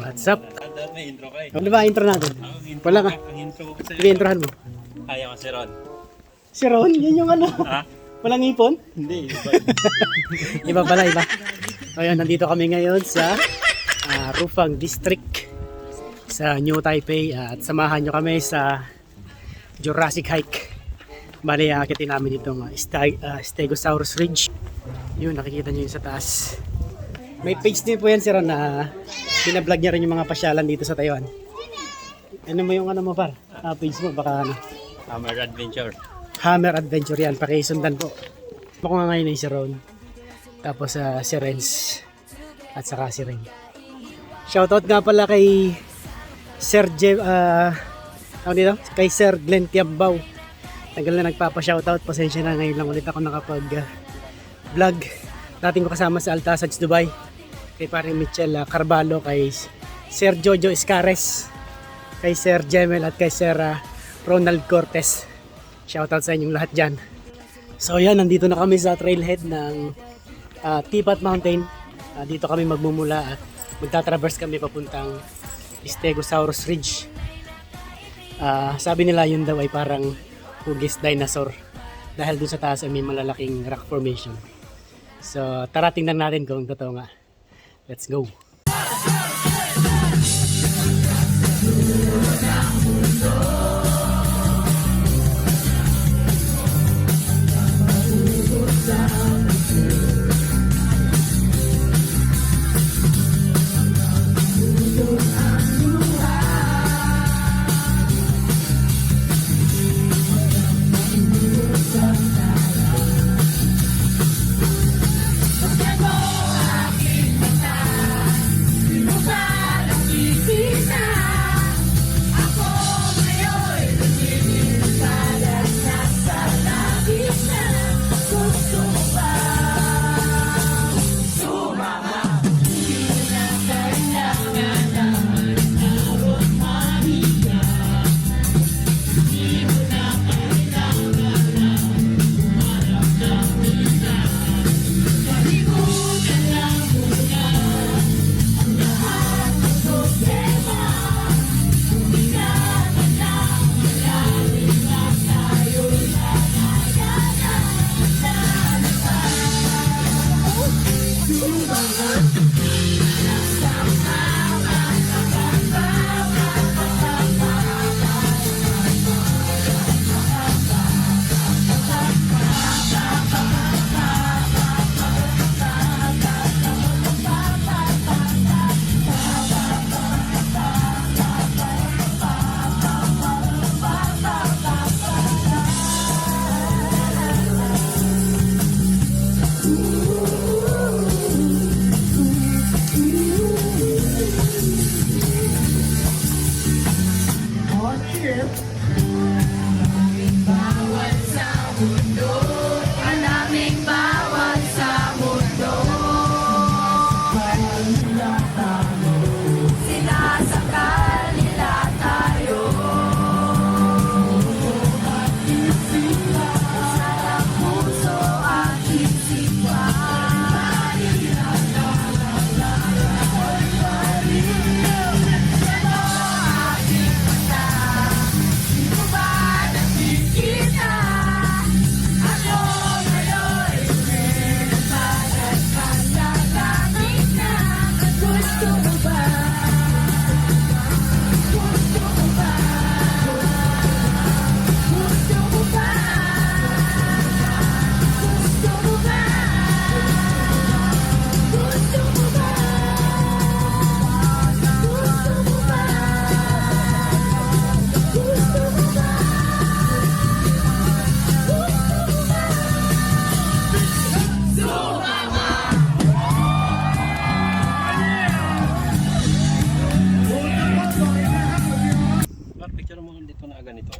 What's up? May intro ka eh. Ano ba intro natin? Wala ka. Ang intro ko sa'yo. Sige, introhan mo. Kaya ko si Ron. Si Ron, yun yung ano. Ha? Walang ipon? Hindi. Iba pala, iba. Ayun, nandito kami ngayon sa Rufang District sa New Taipei at samahan nyo kami sa Jurassic Hike. Bali, akitin namin itong Stegosaurus Ridge. Yun, nakikita nyo yun sa taas. May page din po yan si Ron na binablog niya rin yung mga pasyalan dito sa Taiwan. Ano mo yung ano mo par? Page mo, baka ano? Hammer Adventure. Hammer Adventure yan, pakisundan po. Ako nga ngayon ay si Ron. Tapos si Renz. At saka si Ren. Shoutout nga pala kay Sir ano dito? Kay Sir Glenn Tiambao. Tagal na nagpapa-shoutout. Pasensya na, ngayon lang ulit ako nakapag-vlog. Dating ko kasama sa Altasaj, Dubai. Kay paring Michelle Carvalho, kay Sir Jojo Iscares, kay Sir Jemel at kay Sir Ronald Cortez. Shoutout sa inyong lahat dyan. So yan, nandito na kami sa trailhead ng Tipat Mountain. Dito kami magmumula at magtatraverse kami papuntang Stegosaurus Ridge. Sabi nila yun daw ay parang hugis dinosaur dahil dun sa taas ay may malalaking rock formation. So tara, tingnan natin kung totoo nga. Let's go! Picture mo dito na ganito.